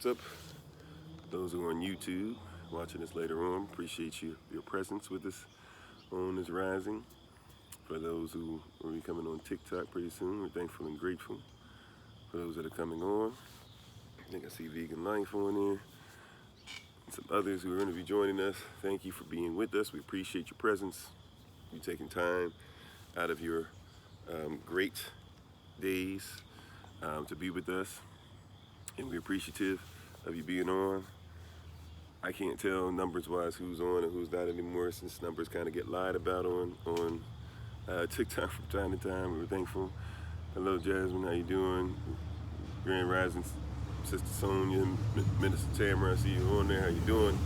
what's up? Those who are on YouTube, watching us later on, appreciate your presence with us on this rising. For those who will be coming on TikTok pretty soon, we're thankful and grateful. For those that are coming on, I think I see Vegan Life on there. And some others who are going to be joining us, thank you for being with us. We appreciate your presence. You taking time out of your great days to be with us. And we're appreciative of you being on. I can't tell numbers wise who's on and who's not anymore, since numbers kind of get lied about on TikTok from time to time. We're thankful. Hello Jasmine, how you doing? Grand Rising, Sister Sonia, Minister Tamara, I see you on there. How you doing?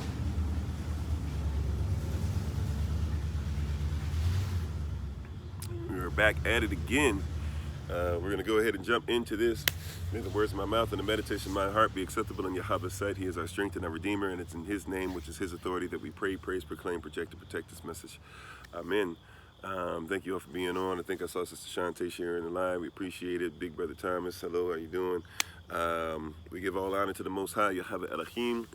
We're back at it again. We're going to go ahead and jump into this. May the words of my mouth and the meditation of my heart be acceptable in Yahweh's sight. He is our strength and our Redeemer, and it's in His name, which is His authority, that we pray, praise, proclaim, project, and protect this message. Amen. Thank you all for being on. I think I saw Sister Shantae sharing the live. We appreciate it. Big Brother Thomas, hello, how you doing? We give all honor to the Most High, Yahweh Elohim,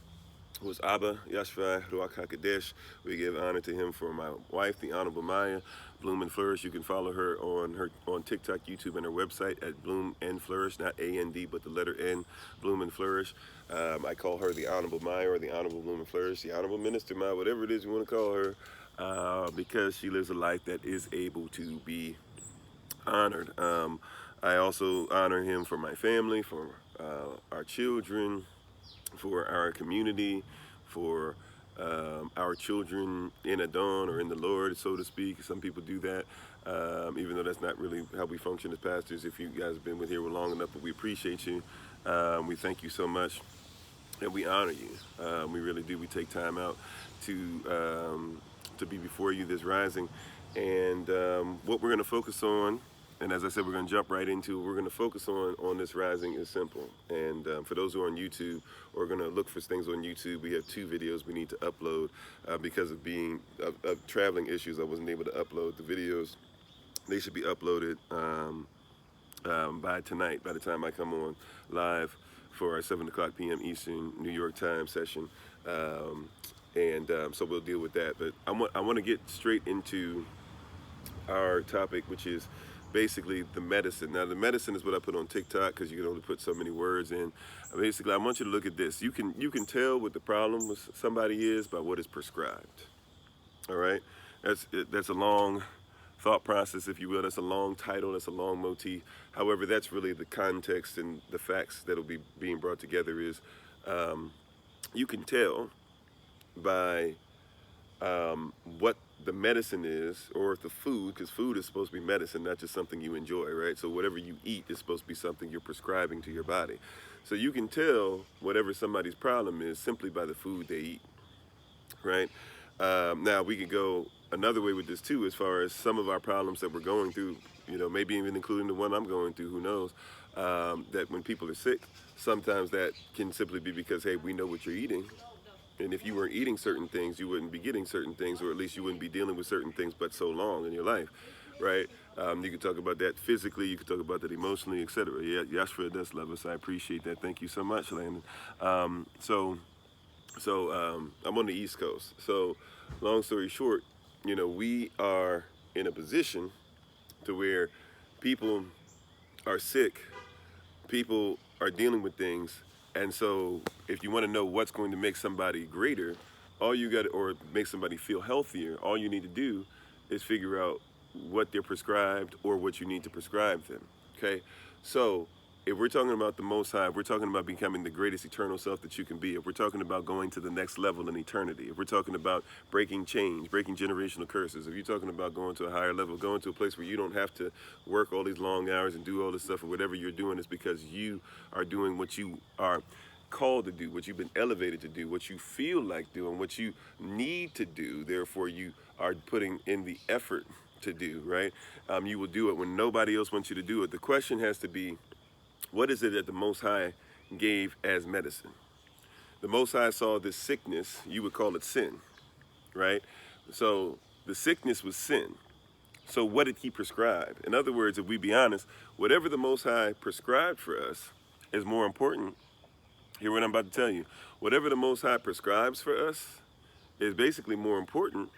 who is Abba, Yashvah, Ruach HaKodesh. We give honor to him for my wife, the Honorable Maya, Bloom and Flourish. You can follow her on TikTok, YouTube, and her website at Bloom and Flourish, not A-N-D, but the letter N, Bloom and Flourish. I call her the Honorable Maya or the Honorable Bloom and Flourish, the Honorable Minister Maya, whatever it is you want to call her, because she lives a life that is able to be honored. I also honor him for my family, for our children, for our community, for our children in Adon or in the Lord, so to speak. Some people do that, even though that's not really how we function as pastors. If you guys have been with here long enough, but we appreciate you. We thank you so much, and we honor you. We really do. We take time out to be before you this rising, and what we're going to focus on. And as I said, we're going to jump right into it. We're going to focus on this rising is simple. And for those who are on YouTube or are going to look for things on YouTube, we have 2 videos we need to upload because of traveling issues. I wasn't able to upload the videos. They should be uploaded by tonight, by the time I come on live for our 7 o'clock p.m. Eastern New York time session. So we'll deal with that. But I want to get straight into our topic, which is basically the medicine. Now, the medicine is what I put on TikTok because you can only put so many words in. Basically, I want you to look at this. You can tell what the problem with somebody is by what is prescribed. All right, that's a long thought process, if you will. That's a long title. That's a long motif. However, that's really the context and the facts that will be being brought together. Is you can tell by what the medicine is, or the food, because food is supposed to be medicine, not just something you enjoy, right? So whatever you eat is supposed to be something you're prescribing to your body. So you can tell whatever somebody's problem is simply by the food they eat, right? Now we could go another way with this too, as far as some of our problems that we're going through, maybe even including the one I'm going through, who knows, that when people are sick, sometimes that can simply be because, hey, we know what you're eating. And if you weren't eating certain things, you wouldn't be getting certain things, or at least you wouldn't be dealing with certain things but so long in your life, right? You can talk about that physically, you can talk about that emotionally, etc. Yeah, Yashvah does love us. I appreciate that. Thank you so much, Landon. So I'm on the East Coast. So long story short, we are in a position to where people are sick, people are dealing with things. And so if you want to know what's going to make somebody greater, or make somebody feel healthier, all you need to do is figure out what they're prescribed or what you need to prescribe them, okay? So if we're talking about the Most High, if we're talking about becoming the greatest eternal self that you can be, if we're talking about going to the next level in eternity, if we're talking about breaking chains, breaking generational curses, if you're talking about going to a higher level, going to a place where you don't have to work all these long hours and do all this stuff, or whatever you're doing is because you are doing what you are called to do, what you've been elevated to do, what you feel like doing, what you need to do, therefore you are putting in the effort to do, right? You will do it when nobody else wants you to do it. The question has to be, what is it that the Most High gave as medicine? The Most High saw this sickness, you would call it sin, right? So the sickness was sin. So what did he prescribe? In other words, if we be honest, whatever the Most High prescribed for us is more important Hear what I'm about to tell you. Whatever the Most High prescribes for us is basically more important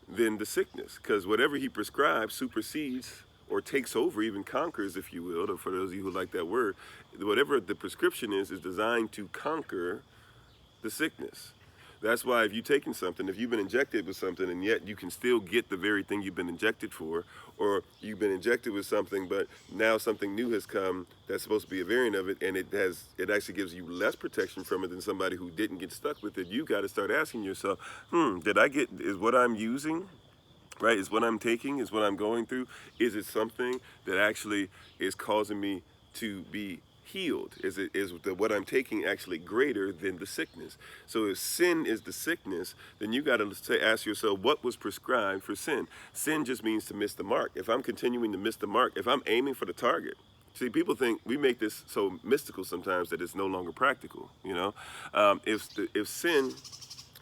than the sickness, because whatever he prescribes supersedes or takes over, even conquers, if you will, or for those of you who like that word, whatever the prescription is designed to conquer the sickness. That's why if you've taken something, if you've been injected with something and yet you can still get the very thing you've been injected for, or you've been injected with something but now something new has come that's supposed to be a variant of it, and it actually gives you less protection from it than somebody who didn't get stuck with it, you got to start asking yourself, is what I'm using, right, is what I'm taking, is what I'm going through, is it something that actually is causing me to be healed? Is what I'm taking actually greater than the sickness? So if sin is the sickness, then you got to ask yourself, what was prescribed for sin? Sin just means to miss the mark. If I'm continuing to miss the mark, if I'm aiming for the target, see, people think we make this so mystical sometimes that it's no longer practical. If sin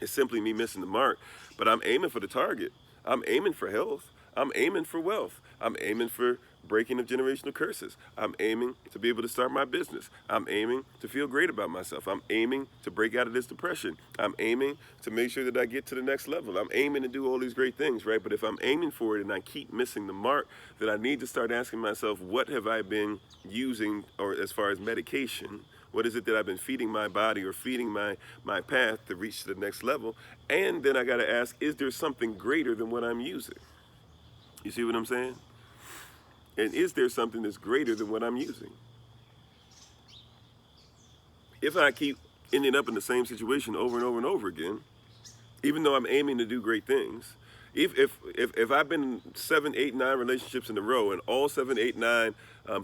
is simply me missing the mark, but I'm aiming for the target, I'm aiming for health, I'm aiming for wealth, I'm aiming for breaking of generational curses, I'm aiming to be able to start my business, I'm aiming to feel great about myself, I'm aiming to break out of this depression, I'm aiming to make sure that I get to the next level, I'm aiming to do all these great things, right? But if I'm aiming for it and I keep missing the mark, then I need to start asking myself, what have I been using, or as far as medication, what is it that I've been feeding my body or feeding my path to reach the next level? And then I got to ask, is there something greater than what I'm using? You see what I'm saying? And is there something that's greater than what I'm using? If I keep ending up in the same situation over and over and over again, even though I'm aiming to do great things, if I've been in 7, 8, 9 relationships in a row, and all 7, 8, 9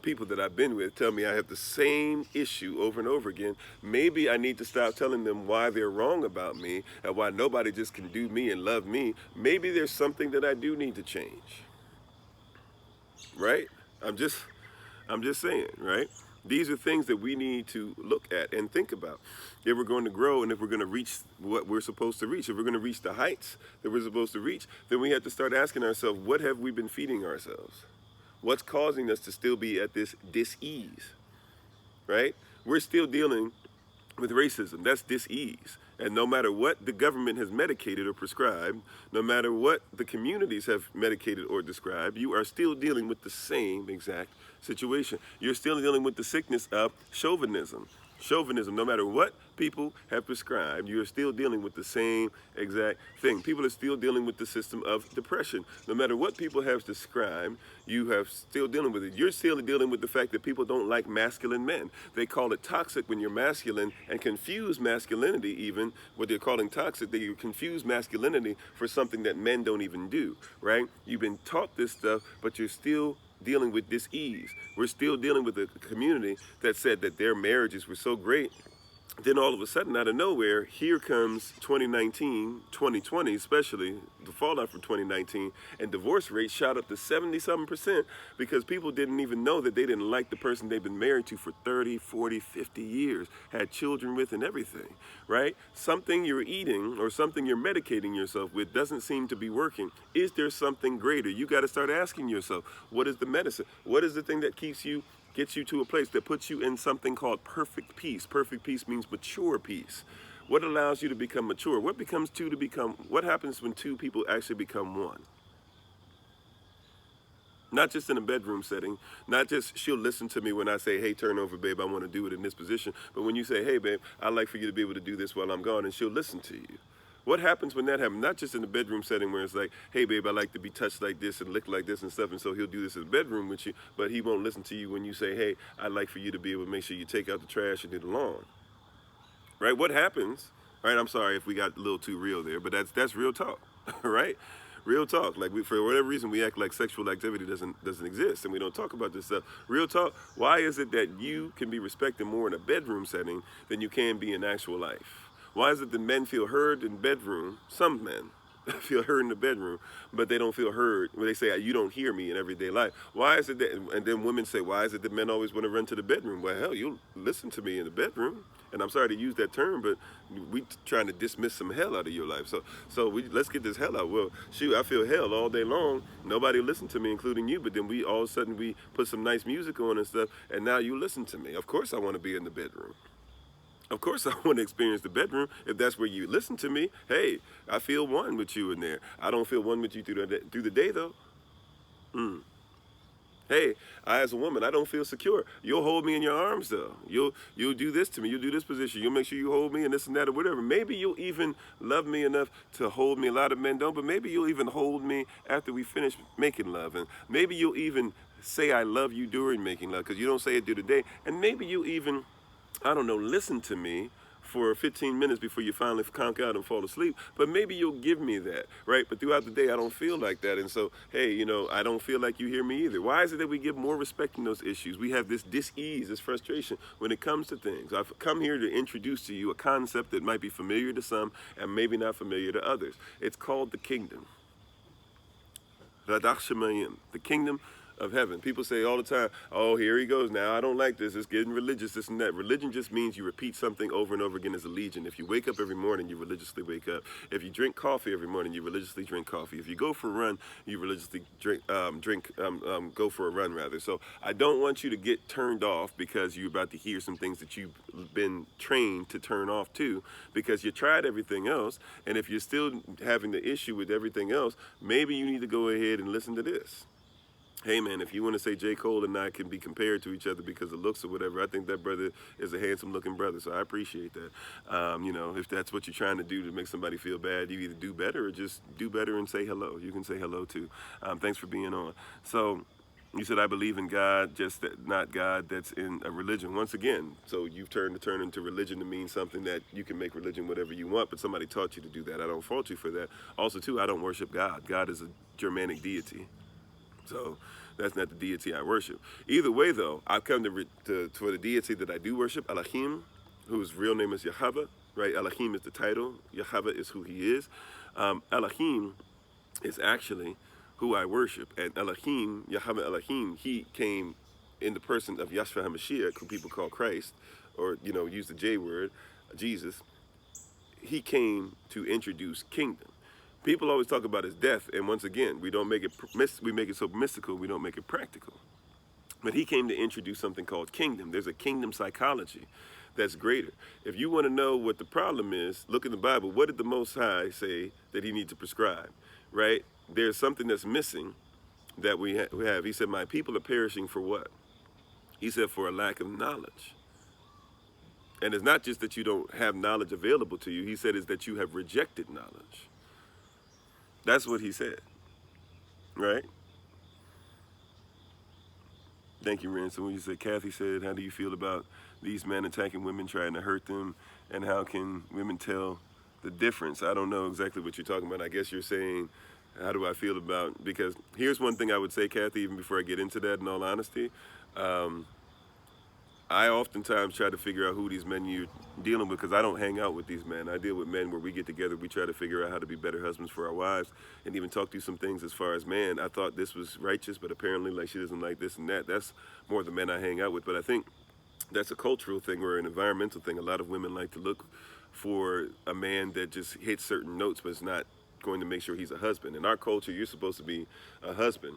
people that I've been with tell me I have the same issue over and over again, maybe I need to stop telling them why they're wrong about me and why nobody just can do me and love me. Maybe there's something that I do need to change, right? I'm just saying, right? These are things that we need to look at and think about. If we're going to grow and if we're going to reach what we're supposed to reach, if we're going to reach the heights that we're supposed to reach, then we have to start asking ourselves, what have we been feeding ourselves? What's causing us to still be at this dis-ease, right? We're still dealing with racism. That's dis-ease. And no matter what the government has medicated or prescribed, no matter what the communities have medicated or described, you are still dealing with the same exact situation. You're still dealing with the sickness of chauvinism. Chauvinism, no matter what people have prescribed, you are still dealing with the same exact thing. People are still dealing with the system of depression. No matter what people have described, you have still dealing with it. You're still dealing with the fact that people don't like masculine men. They call it toxic when you're masculine, and confuse masculinity, even what they're calling toxic. They confuse masculinity for something that men don't even do, right? You've been taught this stuff, but you're still dealing with dis-ease. We're still dealing with a community that said that their marriages were so great. Then all of a sudden, out of nowhere, here comes 2019, 2020, especially the fallout from 2019, and divorce rates shot up to 70-something% because people didn't even know that they didn't like the person they've been married to for 30, 40, 50 years, had children with and everything, right? Something you're eating or something you're medicating yourself with doesn't seem to be working. Is there something greater? You got to start asking yourself, what is the medicine? What is the thing that gets you to a place that puts you in something called perfect peace? Perfect peace means mature peace. What allows you to become mature? What happens when two people actually become one? Not just in a bedroom setting, not just she'll listen to me when I say, hey, turn over, babe, I want to do it in this position. But when you say, hey, babe, I'd like for you to be able to do this while I'm gone, and she'll listen to you. What happens when that happens? Not just in the bedroom setting where it's like, hey, babe, I like to be touched like this and licked like this and stuff, and so he'll do this in the bedroom with you, but he won't listen to you when you say, hey, I'd like for you to be able to make sure you take out the trash and do the lawn. Right? What happens, right? I'm sorry if we got a little too real there, but that's real talk, right? Real talk. Like, for whatever reason, we act like sexual activity doesn't exist, and we don't talk about this stuff. Real talk. Why is it that you can be respected more in a bedroom setting than you can be in actual life? Why is it that men feel heard in bedroom? Some men feel heard in the bedroom, but they don't feel heard when they say, you don't hear me in everyday life. Why is it that, and then women say, why is it that men always want to run to the bedroom? Well, hell, you'll listen to me in the bedroom. And I'm sorry to use that term, but we trying to dismiss some hell out of your life. So let's get this hell out. Well, shoot, I feel hell all day long. Nobody listened to me, including you. But then all of a sudden we put some nice music on and stuff, and now you listen to me. Of course I want to be in the bedroom. Of course, I want to experience the bedroom. If that's where you listen to me, hey, I feel one with you in there. I don't feel one with you through the day, though. Mm. Hey, I as a woman, I don't feel secure. You'll hold me in your arms though. You'll do this to me. You'll do this position. You'll make sure you hold me and this and that or whatever. Maybe you'll even love me enough to hold me. A lot of men don't, but maybe you'll even hold me after we finish making love. And maybe you'll even say I love you during making love because you don't say it through the day. And maybe you'll even, I don't know, listen to me for 15 minutes before you finally conk out and fall asleep. But maybe you'll give me that, right? But throughout the day, I don't feel like that. And so, hey, I don't feel like you hear me either. Why is it that we give more respect in those issues? We have this dis-ease, this frustration when it comes to things. I've come here to introduce to you a concept that might be familiar to some and maybe not familiar to others. It's called the kingdom. Radach Shemayim, the kingdom of heaven. People say all the time, oh, here he goes now. I don't like this. It's getting religious, this and that. Religion just means you repeat something over and over again as a legion. If you wake up every morning, you religiously wake up. If you drink coffee every morning, you religiously drink coffee. If you go for a run, you religiously go for a run rather. So I don't want you to get turned off because you're about to hear some things that you've been trained to turn off to because you tried everything else. And if you're still having the issue with everything else, maybe you need to go ahead and listen to this. Hey man, if you want to say J. Cole and I can be compared to each other because of looks or whatever, I think that brother is a handsome looking brother, so I appreciate that. If that's what you're trying to do to make somebody feel bad, you either do better or just do better and say hello. You can say hello too. Thanks for being on. So you said I believe in God, just that not God that's in a religion. Once again, so you've turned into religion to mean something that you can make religion whatever you want, but somebody taught you to do that. I don't fault you for that. Also too, I don't worship God. God is a Germanic deity. So that's not the deity I worship. Either way, though, I've come for the deity that I do worship, Elohim, whose real name is Yahweh, right? Elohim is the title. Yahweh is who he is. Elohim is actually who I worship. And Elohim, Yahweh Elohim, he came in the person of Yahshua HaMashiach, who people call Christ, or, use the J word, Jesus. He came to introduce kingdom. People always talk about his death, and once again, we make it so mystical, we don't make it practical. But he came to introduce something called kingdom. There's a kingdom psychology that's greater. If you want to know what the problem is, look in the Bible. What did the Most High say that he needs to prescribe, right? There's something that's missing that we have. He said, my people are perishing for what? He said, for a lack of knowledge. And it's not just that you don't have knowledge available to you. He said it's that you have rejected knowledge. That's what he said, right? Thank you, Ransom. When you said, Kathy said, how do you feel about these men attacking women, trying to hurt them, and how can women tell the difference? I don't know exactly what you're talking about. I guess you're saying, how do I feel about, because here's one thing I would say, Kathy, even before I get into that, in all honesty. I oftentimes try to figure out who these men you're dealing with because I don't hang out with these men. I deal with men where we get together, we try to figure out how to be better husbands for our wives and even talk through some things as far as, man, I thought this was righteous, but apparently like she doesn't like this and that. That's more the men I hang out with. But I think that's a cultural thing or an environmental thing. A lot of women like to look for a man that just hits certain notes but is not going to make sure he's a husband. In our culture, you're supposed to be a husband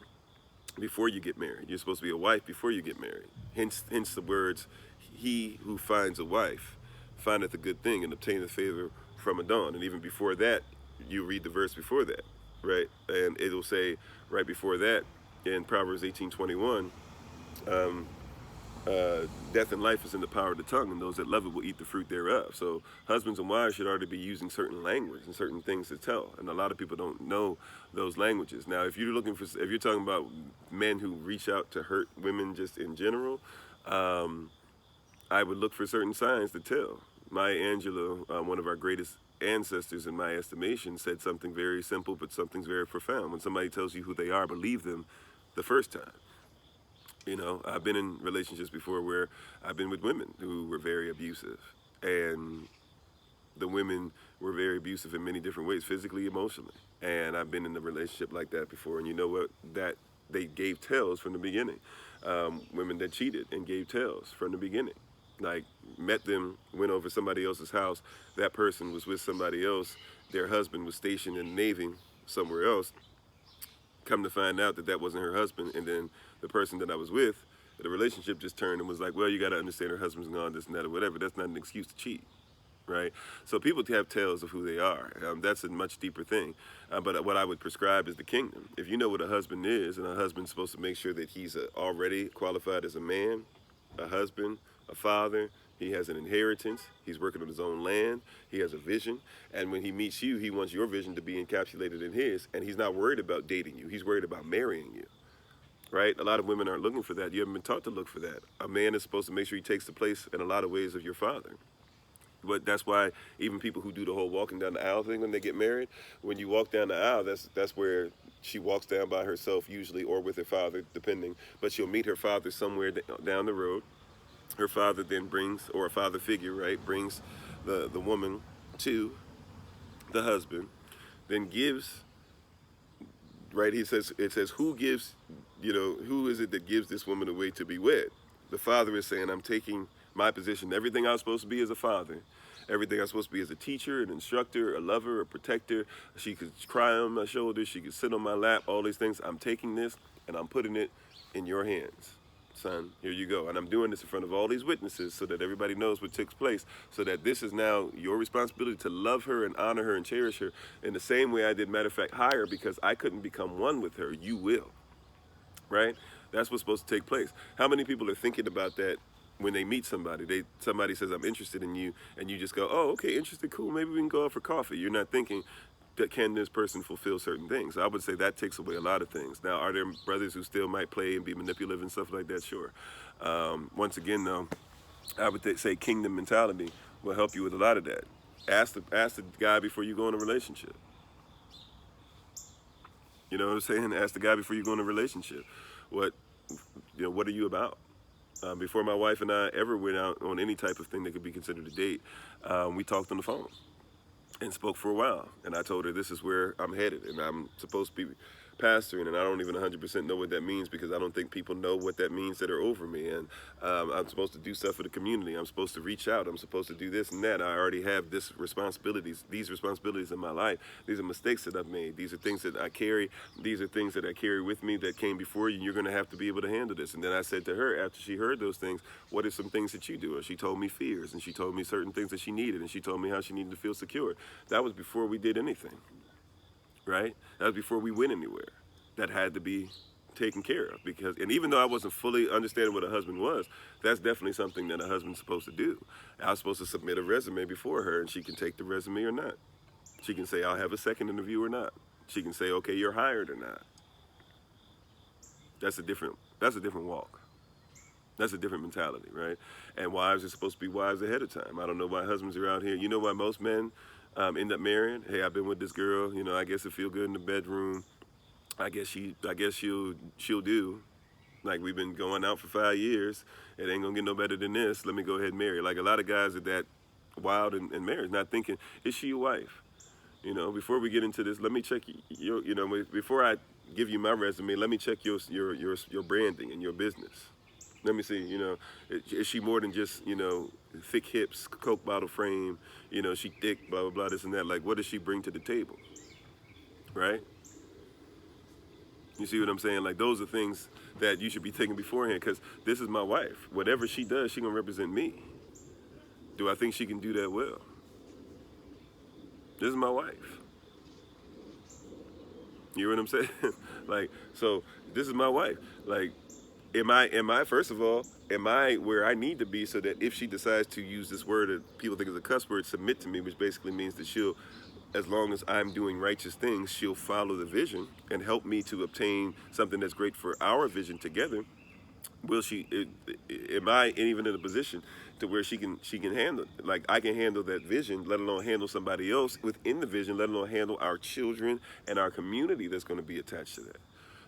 before you get married. You're supposed to be a wife before you get married. Hence the words, he who finds a wife findeth a good thing and obtaineth favor from Adon. And even before that, you read the verse before that, right? And it'll say right before that in Proverbs 18:21, death and life is in the power of the tongue, and those that love it will eat the fruit thereof. So husbands and wives should already be using certain language and certain things to tell, and a lot of people don't know those languages. Now, if you're talking about men who reach out to hurt women just in general, I would look for certain signs to tell. Maya Angelou, one of our greatest ancestors in my estimation, said something very simple, but something's very profound. When somebody tells you who they are, believe them the first time. I've been in relationships before where I've been with women who were very abusive, and the women were very abusive in many different ways, physically, emotionally. And I've been in a relationship like that before, and you know what? That they gave tales from the beginning. Women that cheated and gave tales from the beginning. Like, met them, went over somebody else's house, that person was with somebody else, their husband was stationed in the Navy somewhere else, come to find out that wasn't her husband, and then the person that I was with The relationship just turned and was like, well, you got to understand her husband's gone, this and that, or whatever. That's not an excuse to cheat, right? So people have tales of who they are. That's a much deeper thing. But what I would prescribe is the kingdom. If you know what a husband is, and a husband's supposed to make sure that he's already qualified as a man, a husband, a father. He has an inheritance. He's working on his own land. He has a vision. And when he meets you, he wants your vision to be encapsulated in his. And he's not worried about dating you. He's worried about marrying you, right? A lot of women aren't looking for that. You haven't been taught to look for that. A man is supposed to make sure he takes the place in a lot of ways of your father. But that's why even people who do the whole walking down the aisle thing when they get married, when you walk down the aisle, that's where she walks down by herself usually, or with her father, depending. But she'll meet her father somewhere down the road. Her father then brings, or a father figure, right, brings the woman to the husband, then gives, right, it says, who gives, who is it that gives this woman away to be wed? The father is saying, I'm taking my position, everything I was supposed to be as a father, everything I was supposed to be as a teacher, an instructor, a lover, a protector. She could cry on my shoulder, she could sit on my lap, all these things. I'm taking this and I'm putting it in your hands. Son, here you go. And I'm doing this in front of all these witnesses so that everybody knows what takes place, so that this is now your responsibility to love her and honor her and cherish her in the same way I did, matter of fact, higher, because I couldn't become one with her. You will, right? That's what's supposed to take place. How many people are thinking about that when they meet somebody? Somebody says, I'm interested in you, and you just go, oh, okay, interested, cool, maybe we can go out for coffee. You're not thinking, can this person fulfill certain things? I would say that takes away a lot of things. Now, are there brothers who still might play and be manipulative and stuff like that? Sure. Once again, though, I would say kingdom mentality will help you with a lot of that. Ask the guy before you go in a relationship. You know what I'm saying? Ask the guy before you go in a relationship. What are you about? Before my wife and I ever went out on any type of thing that could be considered a date, we talked on the phone and spoke for a while. And I told her, this is where I'm headed, and I'm supposed to be pastoring, and I don't even 100% know what that means, because I don't think people know what that means that are over me. And I'm supposed to do stuff for the community. I'm supposed to reach out. I'm supposed to do this and that. I already have these responsibilities in my life. These are mistakes that I've made. These are things that I carry. These are things that I carry with me that came before you, and you're going to have to be able to handle this. And then I said to her, after she heard those things, what are some things that you do? And she told me fears, and she told me certain things that she needed, and she told me how she needed to feel secure. That was before we did anything, right? That was before we went anywhere. That had to be taken care of, and even though I wasn't fully understanding what a husband was, that's definitely something that a husband's supposed to do. I was supposed to submit a resume before her, and she can take the resume or not. She can say, I'll have a second interview or not. She can say, okay, you're hired or not. That's a different walk. That's a different mentality, right? And wives are supposed to be wives ahead of time. I don't know why husbands are out here. You know why most men end up marrying? Hey, I've been with this girl. I guess it feel good in the bedroom. I guess she'll do. Like, we've been going out for 5 years. It ain't gonna get no better than this. Let me go ahead and marry. Like, a lot of guys are that wild in marriage, not thinking, is she your wife? Before we get into this, let me check your, before I give you my resume, let me check your branding and your business. Let me see, is she more than just, thick hips, Coke bottle frame, she thick, blah, blah, blah, this and that. Like, what does she bring to the table, right? You see what I'm saying? Like, those are things that you should be thinking beforehand, because this is my wife. Whatever she does, she gonna represent me. Do I think she can do that well? This is my wife. You know what I'm saying? Like, so this is my wife. Like, am I, first of all, am I where I need to be, so that if she decides to use this word that people think is a cuss word, submit to me, which basically means that she'll, as long as I'm doing righteous things, she'll follow the vision and help me to obtain something that's great for our vision together. Will she? Am I even in a position to where she can handle, like, I can handle that vision, let alone handle somebody else within the vision, let alone handle our children and our community that's going to be attached to that.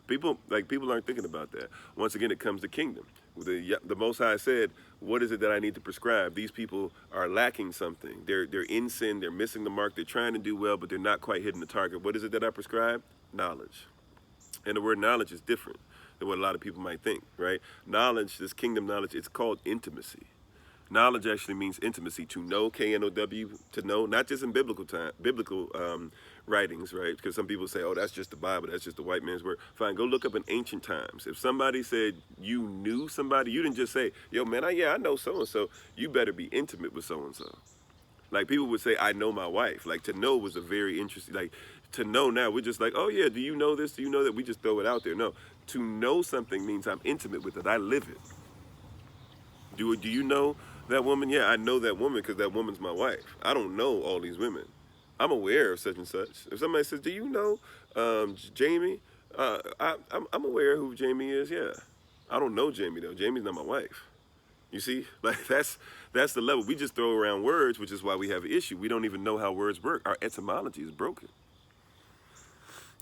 People aren't thinking about that. Once again, it comes to kingdom. The Most High said, what is it that I need to prescribe? These people are lacking something. They're in sin. They're missing the mark. They're trying to do well, but they're not quite hitting the target. What is it that I prescribe? Knowledge. And the word knowledge is different than what a lot of people might think, right? Knowledge, this kingdom knowledge, it's called intimacy. Knowledge actually means intimacy, to know, K-N-O-W, to know, not just in biblical writings, right? Because some people say, oh, that's just the Bible, that's just the white man's word. Fine, go look up in ancient times. If somebody said you knew somebody, you didn't just say, yo, man, I know so-and-so. You better be intimate with so-and-so. Like people would say, I know my wife. Like to know was a very interesting, like to know now, we're just like, oh yeah, do you know this? Do you know that? We just throw it out there. No, to know something means I'm intimate with it. I live it. Do you know that woman? Yeah, I know that woman because that woman's my wife. I don't know all these women. I'm aware of such and such. If somebody says, do you know Jamie? I'm aware who Jamie is. Yeah, I don't know Jamie though. Jamie's not my wife. You see, like that's the level. We just throw around words, which is why we have an issue. We don't even know how words work. Our etymology is broken.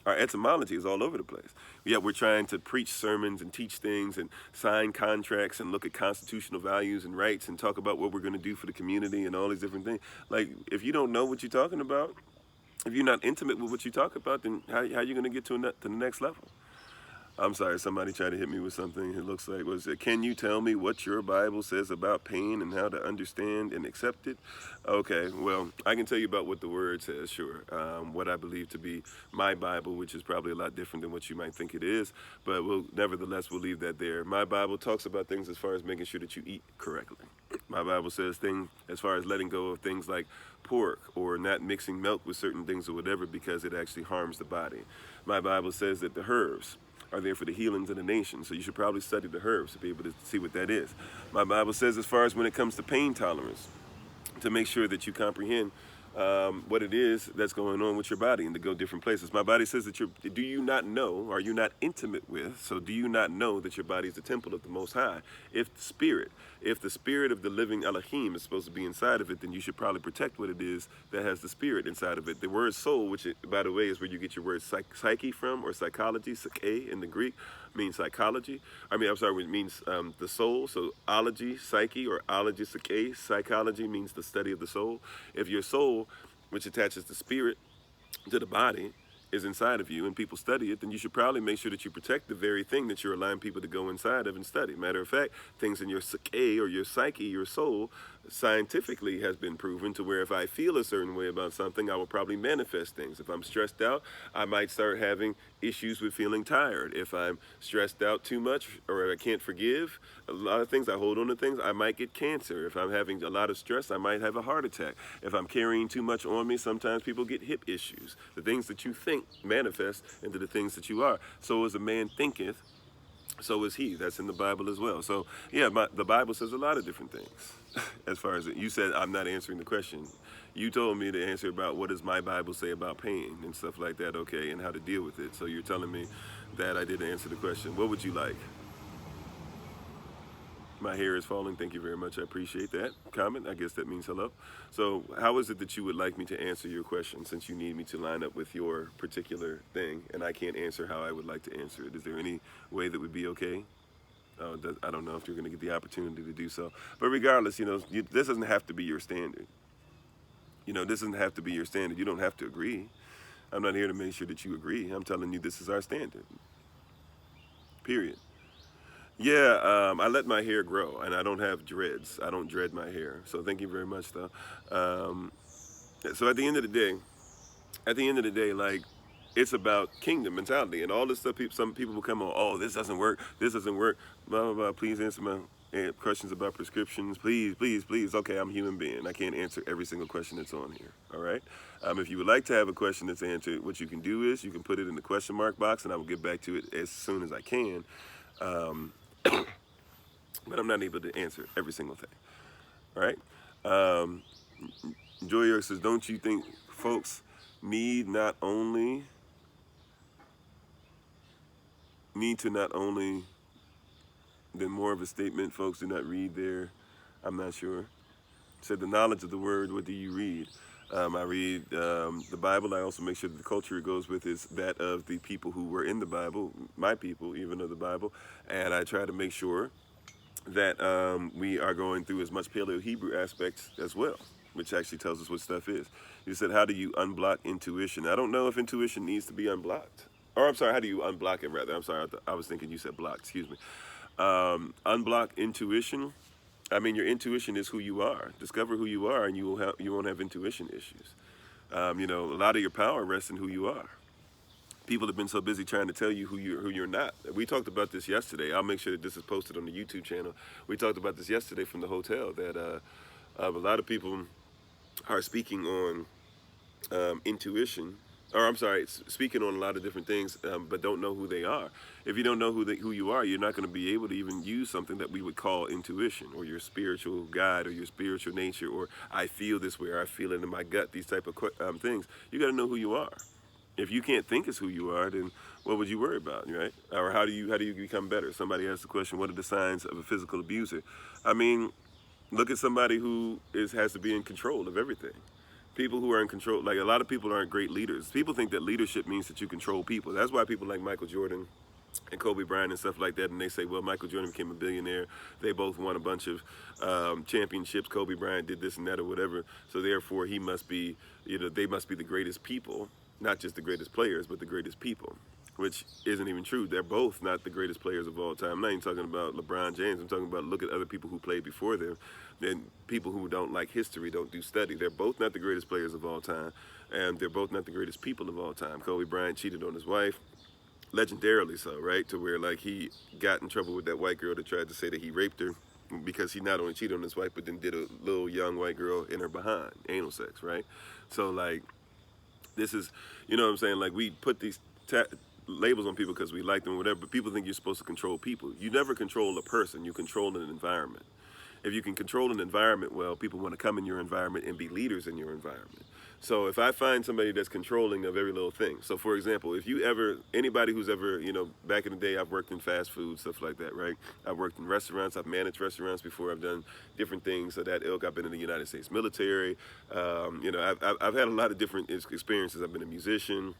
Our etymology is all over the place. Yet we're trying to preach sermons and teach things and sign contracts and look at constitutional values and rights and talk about what we're going to do for the community and all these different things. Like, if you don't know what you're talking about, if you're not intimate with what you talk about, then how are you going to get to the next level? I'm sorry, somebody tried to hit me with something. It looks like, was it, can you tell me what your Bible says about pain and how to understand and accept it? Okay, well, I can tell you about what the Word says, sure. What I believe to be my Bible, which is probably a lot different than what you might think it is, but nevertheless, we'll leave that there. My Bible talks about things as far as making sure that you eat correctly. My Bible says things as far as letting go of things like pork or not mixing milk with certain things or whatever because it actually harms the body. My Bible says that the herbs are there for the healings of the nation. So you should probably study the herbs to be able to see what that is. My Bible says as far as when it comes to pain tolerance, to make sure that you comprehend what it is that's going on with your body and to go different places. My body says that do you not know, are you not intimate with, so do you not know that your body is the temple of the Most High? If the spirit of the living Elohim is supposed to be inside of it, then you should probably protect what it is that has the spirit inside of it. The word soul, which by the way is where you get your word psyche from, or psychology, psyche in the Greek, means psychology. It means the soul. So ology, psyche, or ology, psyche, psychology means the study of the soul. If your soul, which attaches the spirit to the body, is inside of you and people study it, then you should probably make sure that you protect the very thing that you're allowing people to go inside of and study. Matter of fact, things in your psyche or your psyche, your soul, scientifically has been proven to where if I feel a certain way about something, I will probably manifest things. If I'm stressed out, I might start having issues with feeling tired. If I'm stressed out too much or I can't forgive a lot of things, I hold on to things, I might get cancer. If I'm having a lot of stress, I might have a heart attack. If I'm carrying too much on me, sometimes people get hip issues. The things that you think manifest into the things that you are. So as a man thinketh, so is he. That's in the Bible as well. So yeah, the Bible says a lot of different things. As far as you said, I'm not answering the question. You told me to answer about what does my Bible say about pain and stuff like that, okay, and how to deal with it. So you're telling me that I didn't answer the question. What would you like? My hair is falling. Thank you very much. I appreciate that comment. I guess that means hello. So how is it that you would like me to answer your question, since you need me to line up with your particular thing and I can't answer how I would like to answer it? Is there any way that would be okay? I don't know if you're going to get the opportunity to do so. But regardless, this doesn't have to be your standard. This doesn't have to be your standard. You don't have to agree. I'm not here to make sure that you agree. I'm telling you this is our standard. Period. Yeah, I let my hair grow, and I don't have dreads. I don't dread my hair. So thank you very much, though. So at the end of the day, like, it's about kingdom mentality and all this stuff. Some people will come on, oh, this doesn't work, blah, blah, blah. Please answer my questions about prescriptions. Please, please, please. Okay, I'm a human being. I can't answer every single question that's on here, all right? If you would like to have a question that's answered, what you can do is you can put it in the question mark box, and I will get back to it as soon as I can. But I'm not able to answer every single thing, all right? Joy York says, don't you think folks need to not only then more of a statement, folks do not read there. I'm not sure. Said the knowledge of the word, what do you read? I read the Bible. I also make sure that the culture it goes with is that of the people who were in the Bible, my people, even of the Bible. And I try to make sure that we are going through as much Paleo-Hebrew aspects as well, which actually tells us what stuff is. You said, how do you unblock intuition? I don't know if intuition needs to be unblocked. Or I'm sorry, how do you unblock it, rather? I'm sorry, I was thinking you said blocked, excuse me. Unblock intuition. I mean, your intuition is who you are. Discover who you are, and you won't have intuition issues. A lot of your power rests in who you are. People have been so busy trying to tell you who you're not. We talked about this yesterday. I'll make sure that this is posted on the YouTube channel. We talked about this yesterday from the hotel that a lot of people are speaking on intuition, or I'm sorry, speaking on a lot of different things, but don't know who they are. If you don't know who you are, you're not going to be able to even use something that we would call intuition, or your spiritual guide, or your spiritual nature, or I feel this way, or I feel it in my gut. These type of things. You got to know who you are. If you can't think as who you are, then what would you worry about, right? Or how do you become better? Somebody asked the question, what are the signs of a physical abuser? I mean, look at somebody who has to be in control of everything. People who are in control, like a lot of people aren't great leaders. People think that leadership means that you control people. That's why people like Michael Jordan and Kobe Bryant and stuff like that, and they say, well, Michael Jordan became a billionaire. They both won a bunch of championships. Kobe Bryant did this and that or whatever. So therefore, he must be, they must be the greatest people, not just the greatest players, but the greatest people, which isn't even true. They're both not the greatest players of all time. I'm not even talking about LeBron James. I'm talking about look at other people who played before them. Then people who don't like history, don't do study. They're both not the greatest players of all time, and they're both not the greatest people of all time. Kobe Bryant cheated on his wife, legendarily so, right? To where like he got in trouble with that white girl that tried to say that he raped her because he not only cheated on his wife, but then did a little young white girl in her behind, anal sex, right? So like, this is, you know what I'm saying? Like we put these labels on people because we like them or whatever, but people think you're supposed to control people. You never control a person, you control an environment. If you can control an environment well, people want to come in your environment and be leaders in your environment. So if I find somebody that's controlling of every little thing, so for example, if you ever, anybody who's ever, back in the day, I've worked in fast food, stuff like that, right? I've worked in restaurants, I've managed restaurants before, I've done different things of that ilk. I've been in the United States military. I've had a lot of different experiences. I've been a musician.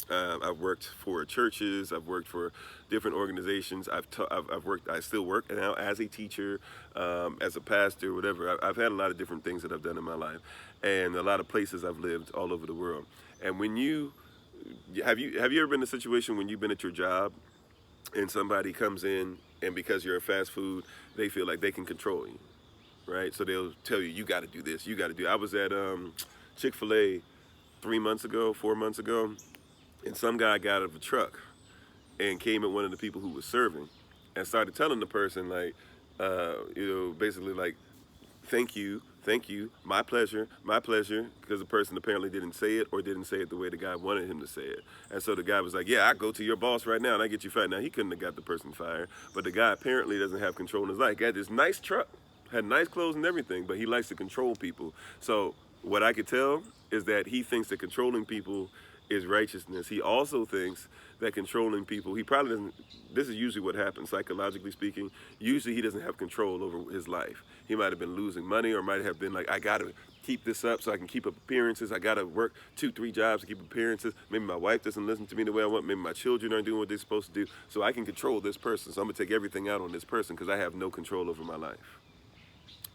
I've worked for churches. I've worked for different organizations. I've worked. I still work now as a teacher, as a pastor, whatever. I've had a lot of different things that I've done in my life, and a lot of places I've lived all over the world. And when you have you ever been in a situation when you've been at your job, and somebody comes in, and because you're a fast food, they feel like they can control you, right? So they'll tell you, you got to do this, you got to do. I was at Chick-fil-A 4 months ago. And some guy got out of a truck and came at one of the people who was serving and started telling the person like, basically like, thank you, my pleasure, because the person apparently didn't say it or didn't say it the way the guy wanted him to say it. And so the guy was like, yeah, I go to your boss right now and I get you fired. Now he couldn't have got the person fired, but the guy apparently doesn't have control in his life. He got this nice truck, had nice clothes and everything, but he likes to control people. So what I could tell is that he thinks that controlling people is righteousness. He also thinks that controlling people, he probably doesn't, this is usually what happens, psychologically speaking. Usually he doesn't have control over his life. He might have been losing money or might have been like, I got to keep this up so I can keep up appearances. I got to work 2-3 jobs to keep appearances. Maybe my wife doesn't listen to me the way I want. Maybe my children aren't doing what they're supposed to do. So I can control this person. So I'm going to take everything out on this person because I have no control over my life.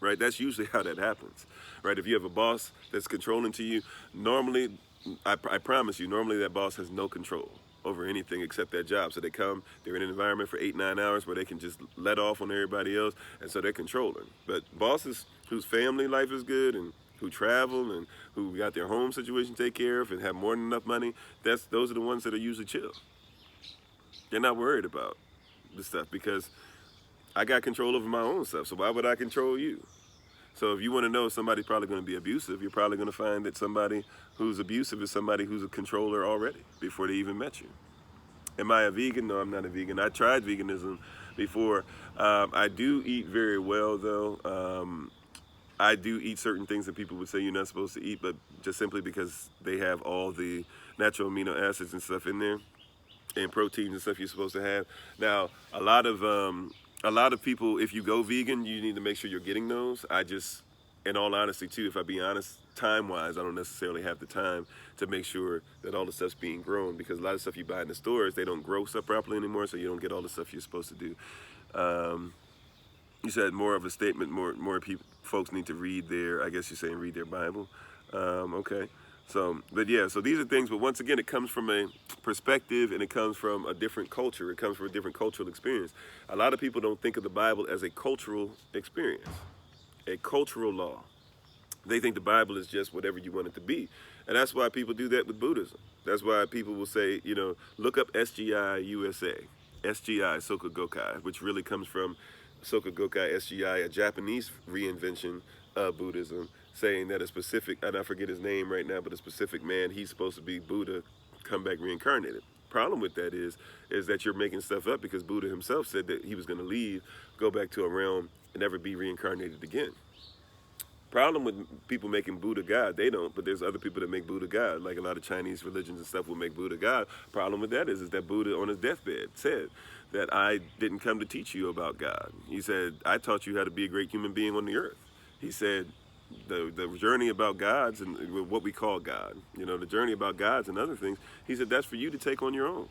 Right? That's usually how that happens. Right? If you have a boss that's controlling to you, normally, I promise you, normally that boss has no control over anything except that job. So they're in an environment for 8-9 hours where they can just let off on everybody else, and so they're controlling. But bosses whose family life is good and who travel and who got their home situation taken care of and have more than enough money, those are the ones that are usually chill. They're not worried about this stuff because I got control over my own stuff, so why would I control you? So if you want to know if somebody's probably going to be abusive, you're probably going to find that somebody who's abusive is somebody who's a controller already before they even met you. Am I a vegan? No, I'm not a vegan. I tried veganism before. I do eat very well, though. I do eat certain things that people would say you're not supposed to eat, but just simply because they have all the natural amino acids and stuff in there and proteins and stuff you're supposed to have. Now, a lot of people, if you go vegan, you need to make sure you're getting those. In all honesty too, if I be honest, time-wise, I don't necessarily have the time to make sure that all the stuff's being grown, because a lot of stuff you buy in the stores, they don't grow stuff properly anymore, so you don't get all the stuff you're supposed to do. You said more of a statement, more people, folks need to read I guess you're saying read their Bible. Okay. So these are things, but once again, it comes from a perspective and it comes from a different culture. It comes from a different cultural experience. A lot of people don't think of the Bible as a cultural experience, a cultural law. They think the Bible is just whatever you want it to be. And that's why people do that with Buddhism. That's why people will say, look up SGI USA, SGI, Soka Gakkai, which really comes from Soka Gakkai SGI, a Japanese reinvention of Buddhism, saying that a specific, and I forget his name right now, but a specific man, he's supposed to be Buddha, come back reincarnated. Problem with that is that you're making stuff up, because Buddha himself said that he was going to leave, go back to a realm, and never be reincarnated again. Problem with people making Buddha God, they don't, but there's other people that make Buddha God, like a lot of Chinese religions and stuff will make Buddha God. Problem with that is that Buddha on his deathbed said that I didn't come to teach you about God. He said, I taught you how to be a great human being on the earth. He said, the journey about gods and what we call God, the journey about gods and other things, he said, that's for you to take on your own.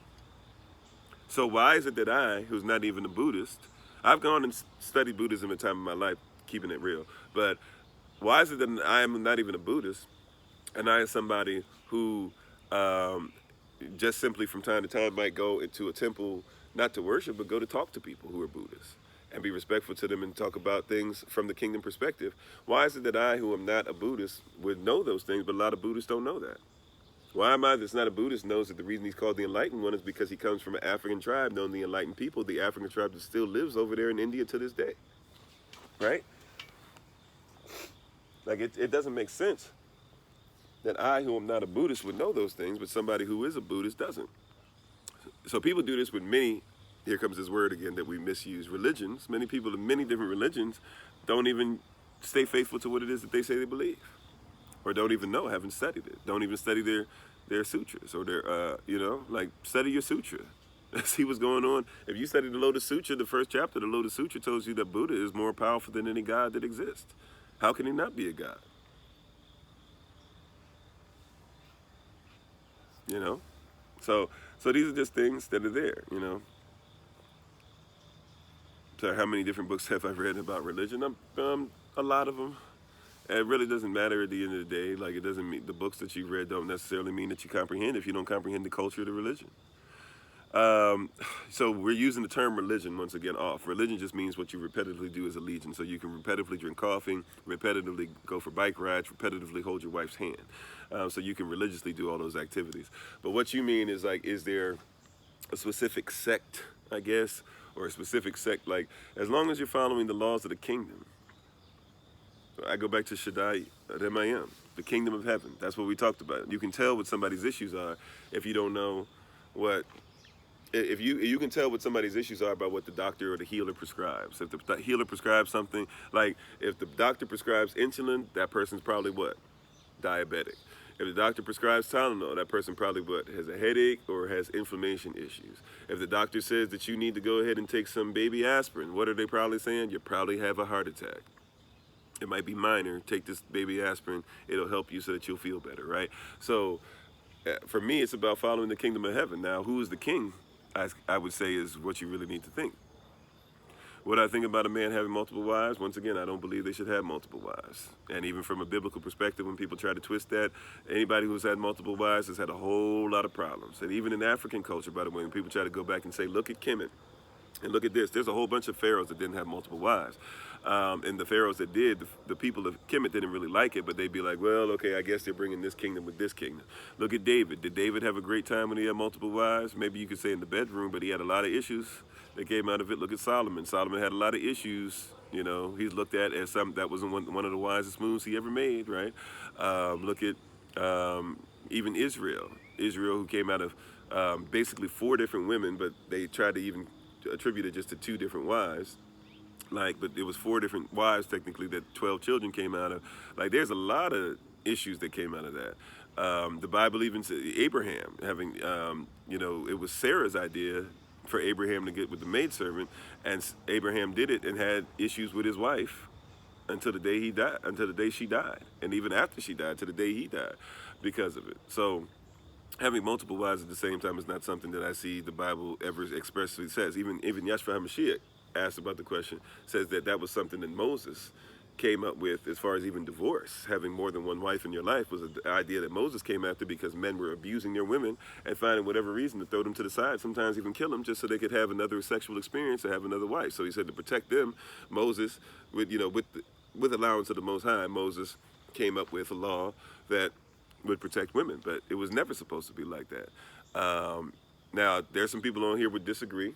So why is it that I, who's not even a Buddhist, I've gone and studied Buddhism at a time in my life, keeping it real, but why is it that I am not even a Buddhist, and I am somebody who just simply from time to time might go into a temple, not to worship, but go to talk to people who are Buddhists and be respectful to them and talk about things from the kingdom perspective? Why is it that I, who am not a Buddhist, would know those things, but a lot of Buddhists don't know that? Why am I that's not a Buddhist knows that the reason he's called the enlightened one is because he comes from an African tribe known the enlightened people, the African tribe that still lives over there in India to this day, right? Like, it doesn't make sense that I, who am not a Buddhist, would know those things, but somebody who is a Buddhist doesn't. So people do this with many, here comes this word again that we misuse, religions. Many people in many different religions don't even stay faithful to what it is that they say they believe, or don't even know, haven't studied it, don't even study their sutras, or their, study your sutra. See what's going on. If you study the Lotus Sutra, the first chapter, the Lotus Sutra tells you that Buddha is more powerful than any god that exists. How can he not be a god? So these are just things that are there, So how many different books have I read about religion? A lot of them. It really doesn't matter at the end of the day. Like, it doesn't mean the books that you've read don't necessarily mean that you comprehend if you don't comprehend the culture of the religion. So we're using the term religion once again off. Religion just means what you repetitively do as allegiance. So you can repetitively drink coffee, repetitively go for bike rides, repetitively hold your wife's hand. So you can religiously do all those activities. But what you mean is, like, is there a specific sect, I guess, or a specific sect, like, as long as you're following the laws of the kingdom. I go back to Shaddai Ramayam, the kingdom of heaven. That's what we talked about. You can tell what somebody's issues are if you don't know what. If you can tell what somebody's issues are by what the doctor or the healer prescribes. If the healer prescribes something, like if the doctor prescribes insulin, that person's probably what? Diabetic. If the doctor prescribes Tylenol, that person probably what? Has a headache or has inflammation issues. If the doctor says that you need to go ahead and take some baby aspirin, what are they probably saying? You probably have a heart attack. It might be minor. Take this baby aspirin. It'll help you so that you'll feel better, right? So for me, it's about following the kingdom of heaven. Now, who is the king? I would say is what you really need to think. What I think about a man having multiple wives, once again, I don't believe they should have multiple wives. And even from a biblical perspective, when people try to twist that, anybody who's had multiple wives has had a whole lot of problems. And even in African culture, by the way, when people try to go back and say, look at Kemet, and look at this, there's a whole bunch of pharaohs that didn't have multiple wives. And the pharaohs that did, the people of Kemet didn't really like it, but they'd be like, well, okay, I guess they're bringing this kingdom with this kingdom. Look at David. Did David have a great time when he had multiple wives? Maybe you could say in the bedroom, but he had a lot of issues that came out of it. Look at Solomon. Solomon had a lot of issues. He's looked at as something that wasn't one of the wisest moves he ever made, right? Look at even Israel. Israel, who came out of basically 4 different women, but they tried to even attribute it just to 2 different wives. But it was 4 different wives technically that 12 children came out of. Like, there's a lot of issues that came out of that. The Bible even said Abraham having, it was Sarah's idea for Abraham to get with the maidservant, and Abraham did it and had issues with his wife until the day he died, until the day she died, and even after she died, to the day he died, because of it. So having multiple wives at the same time is not something that I see the Bible ever expressly says. Even Yeshua HaMashiach, asked about the question, says that was something that Moses came up with as far as even divorce. Having more than one wife in your life was an idea that Moses came after because men were abusing their women and finding whatever reason to throw them to the side, sometimes even kill them just so they could have another sexual experience or have another wife. So he said to protect them, Moses, with allowance of the Most High, Moses came up with a law that would protect women, but it was never supposed to be like that. Now, there's some people on here would disagree,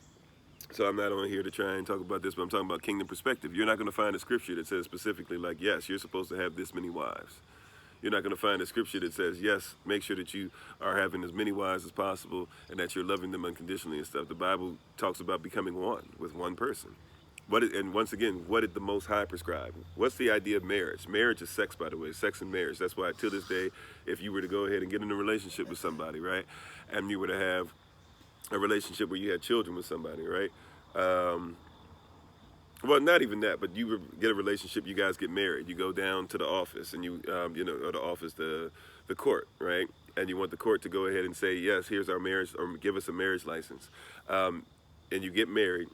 so I'm not on here to try and talk about this, but I'm talking about kingdom perspective. You're not going to find a scripture that says specifically like, yes, you're supposed to have this many wives. You're not going to find a scripture that says, yes, make sure that you are having as many wives as possible and that you're loving them unconditionally and stuff. The Bible talks about becoming one with one person. And once again, what did the Most High prescribe? What's the idea of marriage? Marriage is sex, by the way, sex and marriage. That's why, to this day, if you were to go ahead and get in a relationship with somebody, right, and you were to have a relationship where you had children with somebody, right? Well, not even that, but you get a relationship, you guys get married, you go down to the office, and or the office, the court, right? And you want the court to go ahead and say, yes, here's our marriage, or give us a marriage license. And you get married,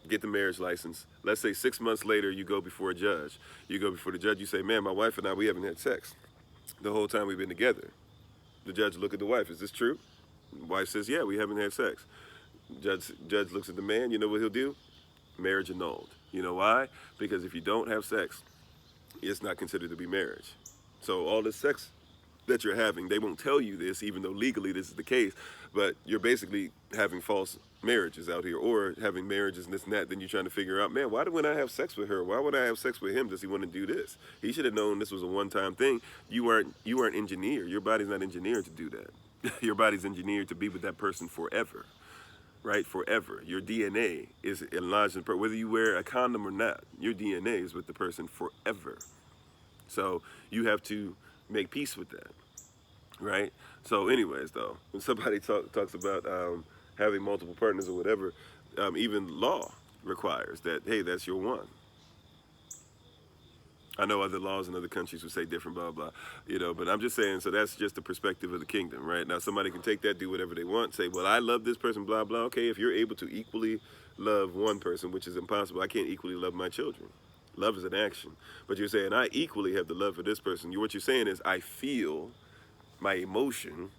get the marriage license. Let's say 6 months later, you go before a judge. You go before the judge, you say, man, my wife and I, we haven't had sex the whole time we've been together. The judge look at the wife, is this true? The wife says, yeah, we haven't had sex. Judge looks at the man, you know what he'll do? Marriage annulled. You know why? Because if you don't have sex, it's not considered to be marriage. So all this sex that you're having, they won't tell you this, even though legally this is the case, but you're basically having false marriages out here, or having marriages and this and that. Then you're trying to figure out, man, why when I have sex with her? Why would I have sex with him? Does he want to do this? He should have known this was a one-time thing. You weren't engineered. Your body's not engineered to do that. Your body's engineered to be with that person forever. Right, forever. Your DNA is enlarged, whether you wear a condom or not. Your DNA is with the person forever. So you have to make peace with that, right? So, anyways, though, when somebody talks about having multiple partners or whatever, even law requires that. Hey, that's your one. I know other laws in other countries would say different, blah, blah, but I'm just saying, so that's just the perspective of the kingdom, right? Now, somebody can take that, do whatever they want, say, well, I love this person, blah, blah. Okay, if you're able to equally love one person, which is impossible, I can't equally love my children. Love is an action. But you're saying, I equally have the love for this person. What you're saying is, I feel my emotion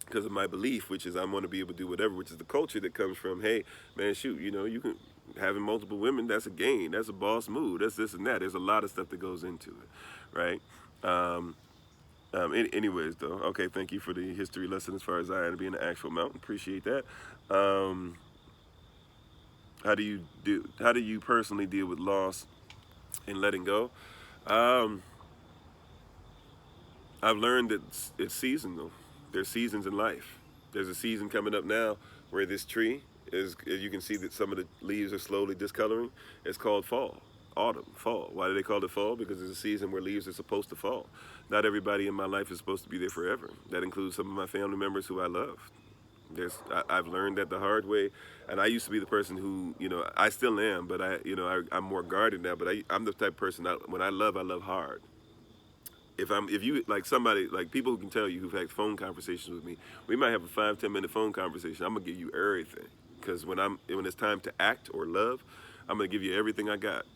because of my belief, which is I'm going to be able to do whatever, which is the culture that comes from, hey, man, shoot, you can... Having multiple women, that's a gain. That's a boss move. That's this and that. There's a lot of stuff that goes into it, right? Anyways, though, okay, thank you for the history lesson as far as Zion being an actual mountain. Appreciate that. How do you personally deal with loss and letting go? I've learned that it's seasonal. There's seasons in life. There's a season coming up now where this tree is, you can see that some of the leaves are slowly discoloring. It's called fall, autumn, fall. Why do they call it fall? Because it's a season where leaves are supposed to fall. Not everybody in my life is supposed to be there forever. That includes some of my family members who I love. I've learned that the hard way, and I used to be the person who, I still am, but I'm more guarded now. But I'm the type of person when I love hard. If you like somebody, like people who can tell you who've had phone conversations with me, we might have a 5-10 minute phone conversation. I'm gonna give you everything. Because when it's time to act or love, I'm going to give you everything I got.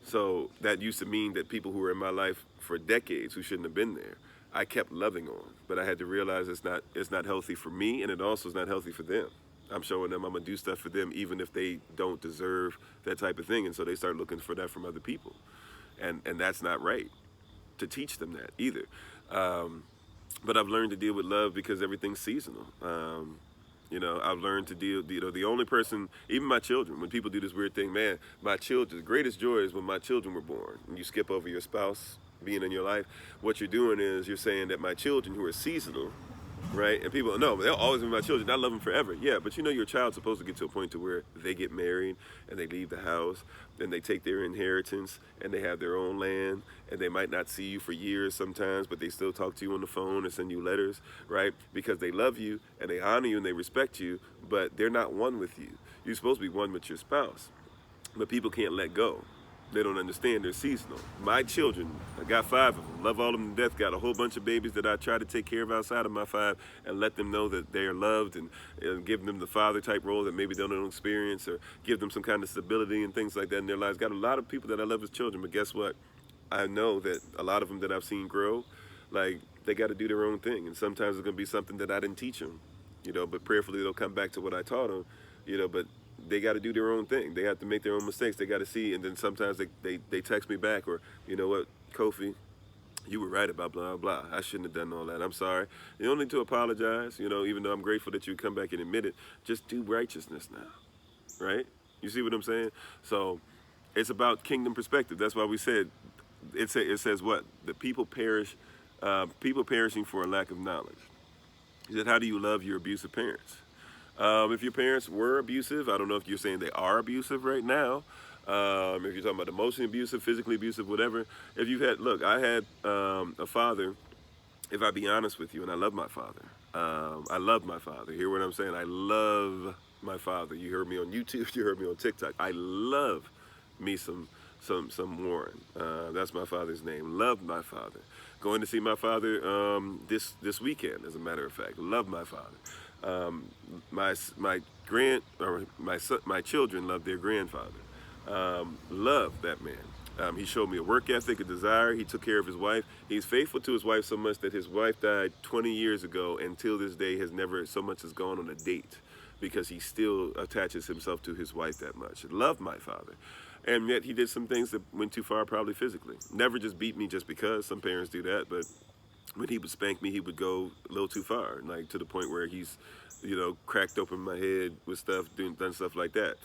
So that used to mean that people who were in my life for decades who shouldn't have been there, I kept loving on. But I had to realize it's not healthy for me, and it also is not healthy for them. I'm showing them I'm going to do stuff for them even if they don't deserve that type of thing. And so they start looking for that from other people. And that's not right to teach them that either. But I've learned to deal with love because everything's seasonal. I've learned to deal, the only person, even my children, when people do this weird thing, man, my children, the greatest joy is when my children were born. And you skip over your spouse being in your life. What you're doing is you're saying that my children who are seasonal, right? And people, no, they'll always be my children. I love them forever. Yeah, but your child's supposed to get to a point to where they get married and they leave the house and they take their inheritance and they have their own land and they might not see you for years sometimes, but they still talk to you on the phone and send you letters, right? Because they love you and they honor you and they respect you, but they're not one with you. You're supposed to be one with your spouse, but people can't let go. They don't understand. They're seasonal. My children, I got 5 of them. Love all of them to death. Got a whole bunch of babies that I try to take care of outside of my 5 and let them know that they are loved and give them the father type role that maybe they don't experience, or give them some kind of stability and things like that in their lives. Got a lot of people that I love as children, but guess what? I know that a lot of them that I've seen grow, like, they got to do their own thing. And sometimes it's going to be something that I didn't teach them, but prayerfully they'll come back to what I taught them, but they got to do their own thing. They have to make their own mistakes. They got to see, and then sometimes they text me back, or, you know what, Kofi, You were right about blah, blah, blah. I shouldn't have done all that. I'm sorry. You don't need to apologize, even though I'm grateful that you come back and admit it. Just do righteousness now, right? You see what I'm saying? So it's about kingdom perspective. That's why we said, it says what? The people perishing for a lack of knowledge. He said, how do you love your abusive parents? If your parents were abusive, I don't know if you're saying they are abusive right now. If you're talking about emotionally abusive, physically abusive, whatever. If you've had, look, I had a father, if I be honest with you, and I love my father. I love my father. Hear what I'm saying? I love my father. You heard me on YouTube. You heard me on TikTok. I love me some Warren. That's my father's name. Love my father. Going to see my father this weekend, as a matter of fact. Love my father. My children love their grandfather. Love that man. He showed me a work ethic, a desire. He took care of his wife. He's faithful to his wife so much that his wife died 20 years ago, and till this day has never so much as gone on a date, because he still attaches himself to his wife that much. Love my father. And yet he did some things that went too far, probably physically. Never just beat me just because. Some parents do that, but when he would spank me, he would go a little too far, like to the point where he's, cracked open my head with stuff, done stuff like that.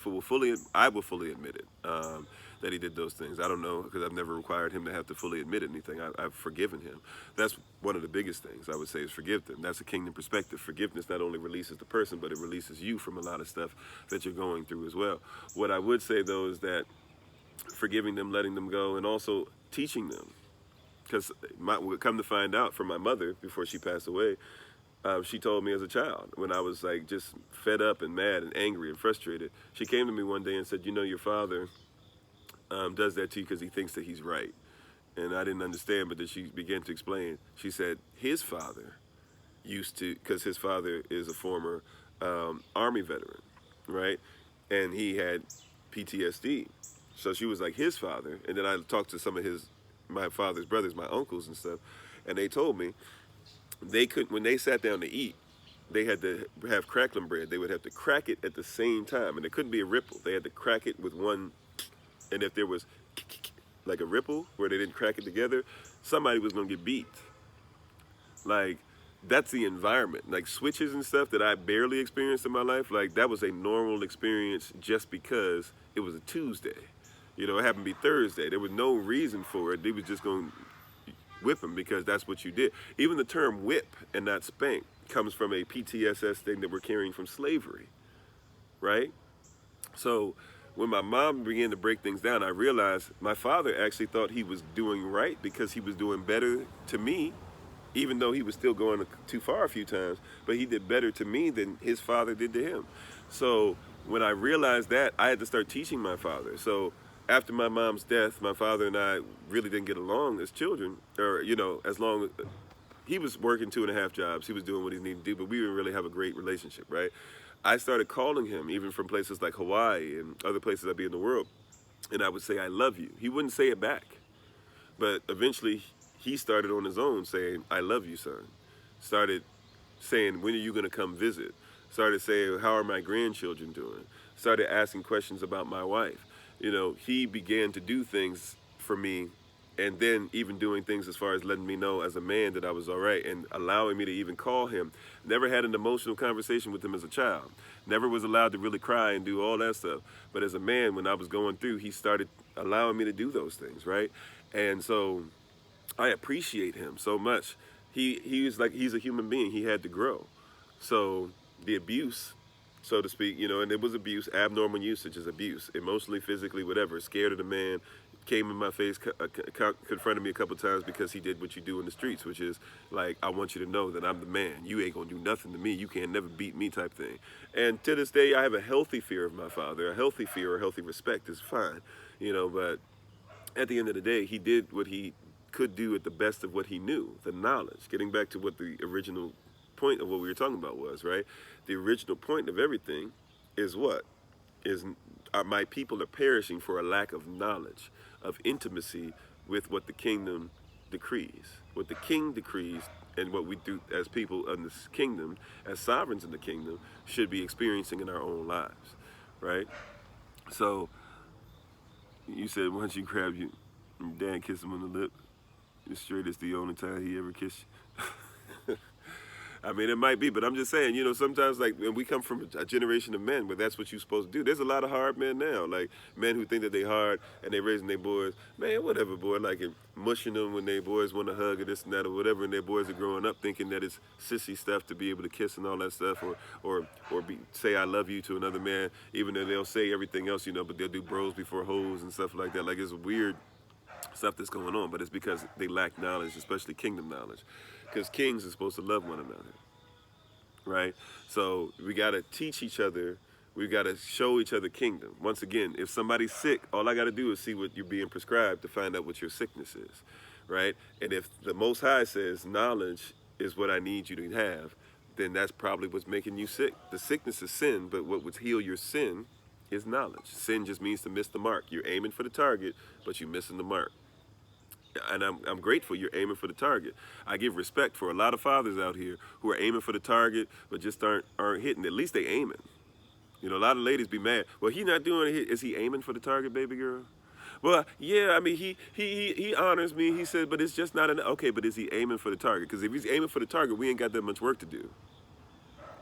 I will fully admit it, that he did those things. I don't know, because I've never required him to have to fully admit anything. I've forgiven him. That's one of the biggest things I would say, is forgive them. That's a kingdom perspective. Forgiveness not only releases the person, but it releases you from a lot of stuff that you're going through as well. What I would say, though, is that forgiving them, letting them go, and also teaching them. Because come to find out from my mother, before she passed away, she told me as a child, when I was like just fed up and mad and angry and frustrated, she came to me one day and said, your father does that to you because he thinks that he's right. And I didn't understand, but then she began to explain. She said his father used to, because his father is a former Army veteran, right? And he had PTSD. So she was like his father. And then I talked to some of my father's brothers, my uncles and stuff, and they told me when they sat down to eat, they had to have crackling bread. They would have to crack it at the same time, and it couldn't be a ripple. They had to crack it with one, and if there was like a ripple where they didn't crack it together, somebody was gonna get beat. Like, that's the environment. Like switches and stuff that I barely experienced in my life, like that was a normal experience just because it was a Tuesday. It happened to be Thursday. There was no reason for it. They was just going to whip him because that's what you did. Even the term whip and not spank comes from a PTSS thing that we're carrying from slavery, right? So when my mom began to break things down, I realized my father actually thought he was doing right because he was doing better to me, even though he was still going too far a few times, but he did better to me than his father did to him. So when I realized that, I had to start teaching my father. So after my mom's death, my father and I really didn't get along as children, or, as long as he was working 2.5 jobs, he was doing what he needed to do, but we didn't really have a great relationship, right? I started calling him, even from places like Hawaii and other places I'd be in the world, and I would say, I love you. He wouldn't say it back, but eventually he started on his own saying, I love you, son. Started saying, when are you going to come visit? Started saying, how are my grandchildren doing? Started asking questions about my wife. He began to do things for me, and then even doing things as far as letting me know as a man that I was all right, and allowing me to even call him. Never had an emotional conversation with him as a child. Never was allowed to really cry and do all that stuff. But as a man, when I was going through, he started allowing me to do those things, right? And so I appreciate him so much. He's a human being. He had to grow. So the abuse, so to speak, and it was abuse. Abnormal usage is abuse, emotionally, physically, whatever. Scared of the man, came in my face, confronted me a couple times because he did what you do in the streets, which is like, I want you to know that I'm the man. You ain't gonna do nothing to me. You can't never beat me type thing. And to this day, I have a healthy fear of my father. A healthy fear or healthy respect is fine, but at the end of the day, he did what he could do at the best of what he knew, the knowledge. Getting back to what the original point of what we were talking about was, right? The original point of everything is what? My people are perishing for a lack of knowledge, of intimacy with what the kingdom decrees. What the king decrees and what we do as people in this kingdom, as sovereigns in the kingdom, should be experiencing in our own lives, right? So you said once you grab your dad, kiss him on the lip. Straight is the only time he ever kissed you. I mean, it might be, but I'm just saying, sometimes like when we come from a generation of men where that's what you're supposed to do. There's a lot of hard men now, like men who think that they hard and they raising their boys, man, whatever, boy, like and mushing them when their boys want to hug or this and that or whatever, and their boys are growing up thinking that it's sissy stuff to be able to kiss and all that stuff, or say I love you to another man, even though they'll say everything else, but they'll do bros before hoes and stuff like that. Like it's weird stuff that's going on, but it's because they lack knowledge, especially kingdom knowledge. Because kings are supposed to love one another, right? So we got to teach each other. We got to show each other kingdom. Once again, if somebody's sick, all I got to do is see what you're being prescribed to find out what your sickness is, right? And if the Most High says knowledge is what I need you to have, then that's probably what's making you sick. The sickness is sin, but what would heal your sin is knowledge. Sin just means to miss the mark. You're aiming for the target, but you're missing the mark. And I'm grateful you're aiming for the target. I give respect for a lot of fathers out here who are aiming for the target but just aren't hitting. At least they aiming. A lot of ladies be mad. Well, he not doing it. Is he aiming for the target, baby girl? Well, yeah, I mean, he honors me. He said, but it's just not enough. Okay, but is he aiming for the target? Because if he's aiming for the target, we ain't got that much work to do.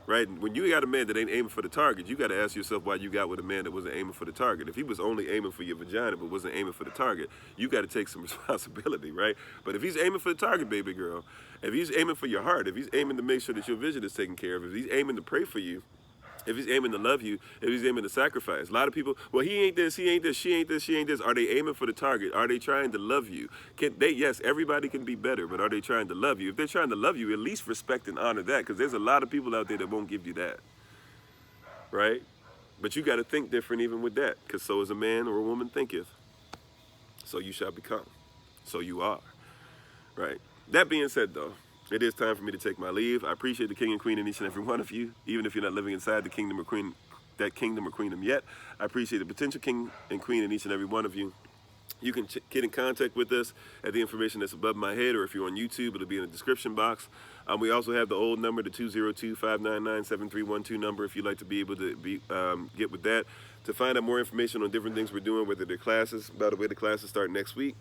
Right? When you got a man that ain't aiming for the target, you got to ask yourself why you got with a man that wasn't aiming for the target. If he was only aiming for your vagina but wasn't aiming for the target, you got to take some responsibility, right? But if he's aiming for the target, baby girl, if he's aiming for your heart, if he's aiming to make sure that your vision is taken care of, if he's aiming to pray for you, if he's aiming to love you, if he's aiming to sacrifice. A lot of people, well, he ain't this, he ain't this, she ain't this, she ain't this. Are they aiming for the target? Are they trying to love you? Yes, everybody can be better, but are they trying to love you? If they're trying to love you, at least respect and honor that, because there's a lot of people out there that won't give you that, right? But you got to think different even with that, because so is a man or a woman thinketh, so you shall become. So you are, right? That being said, though, it is time for me to take my leave. I appreciate the king and queen in each and every one of you, even if you're not living inside the kingdom or queendom yet. I appreciate the potential king and queen in each and every one of you. You can get in contact with us at the information that's above my head, or if you're on YouTube, it'll be in the description box. We also have the old number, the 202-599-7312 number, if you'd like to be able to get with that. To find out more information on different things we're doing, whether they're classes. By the way, the classes start next week.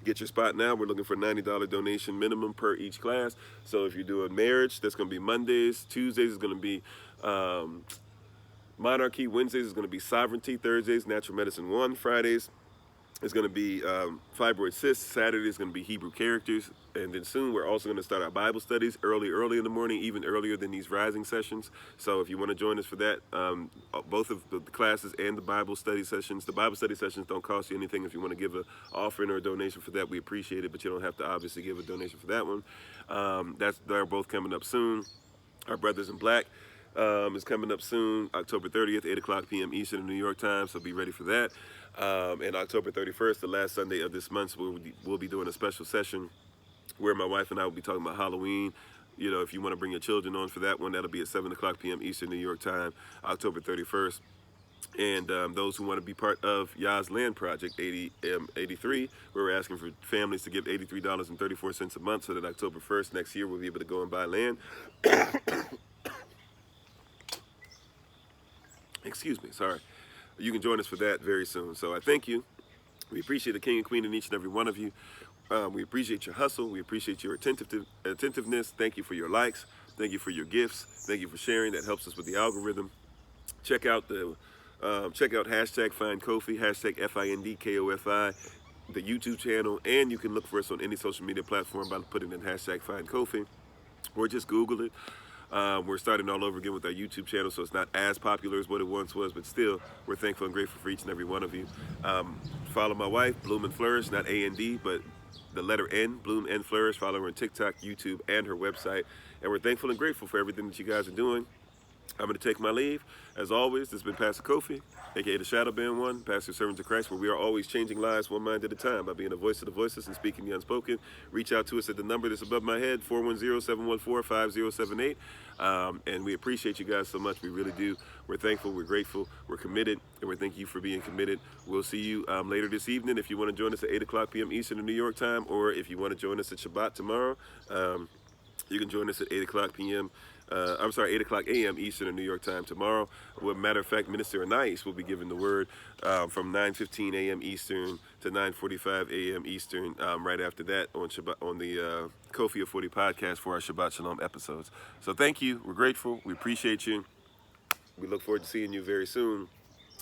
Get your spot now. We're looking for $90 donation minimum per each class. So if you do a marriage, that's going to be Mondays. Tuesdays is going to be Monarchy. Wednesdays is going to be Sovereignty. Thursdays, Natural Medicine 1. Fridays is going to be Fibroid Cysts. Saturday is going to be Hebrew Characters. And then soon we're also going to start our Bible studies early in the morning, even earlier than these rising sessions. So if you want to join us for that, both of the classes and the Bible study sessions. The Bible study sessions don't cost you anything. If you want to give an offering or a donation for that, we appreciate it, but you don't have to obviously give a donation for that one. They're both coming up soon. Our Brothers in Black is coming up soon, October 30th, 8 o'clock p.m. Eastern in New York time, so be ready for that. And October 31st, the last Sunday of this month, we'll be doing a special session where my wife and I will be talking about Halloween. If you want to bring your children on for that one, that'll be at 7 o'clock p.m. Eastern New York time, October 31st. And those who want to be part of Yah's Land Project 83, where we're asking for families to give $83.34 a month so that October 1st next year we'll be able to go and buy land. Excuse me, sorry. You can join us for that very soon. So I thank you. We appreciate the king and queen in each and every one of you. We appreciate your hustle. We appreciate your attentiveness. Thank you for your likes. Thank you for your gifts. Thank you for sharing. That helps us with the algorithm. Check out hashtag Find Kofi, hashtag FINDKOFI, the YouTube channel, and you can look for us on any social media platform by putting in hashtag Find Kofi, or just Google it. We're starting all over again with our YouTube channel, so it's not as popular as what it once was, but still, we're thankful and grateful for each and every one of you. Follow my wife, Bloom and Flourish, not A&D, but the letter N, Bloom and Flourish. Follow her on TikTok, YouTube, and her website. And we're thankful and grateful for everything that you guys are doing. I'm going to take my leave. As always, this has been Pastor Kofi, a.k.a. the Shadow Band One, Pastor Servant of Christ, where we are always changing lives one mind at a time by being a voice of the voiceless and speaking the unspoken. Reach out to us at the number that's above my head, 410-714-5078. And we appreciate you guys so much. We really do. We're thankful. We're grateful. We're committed. And we thank you for being committed. We'll see you later this evening. If you want to join us at 8 o'clock p.m. Eastern in New York time, or if you want to join us at Shabbat tomorrow, you can join us at 8 o'clock p.m. I'm sorry, 8 o'clock a.m. Eastern in New York time tomorrow. Well, matter of fact, Minister Anais will be giving the word from 9:15 a.m. Eastern to 9:45 a.m. Eastern. Right after that on Shabbat, on the Kofi of 40 podcast for our Shabbat Shalom episodes. So thank you. We're grateful. We appreciate you. We look forward to seeing you very soon.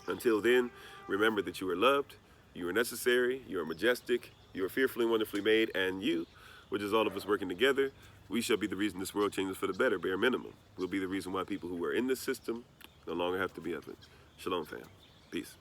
Until then, remember that you are loved, you are necessary, you are majestic, you are fearfully and wonderfully made, and you, which is all of us working together, we shall be the reason this world changes for the better, bare minimum. We'll be the reason why people who are in this system no longer have to be of it. Shalom, fam. Peace.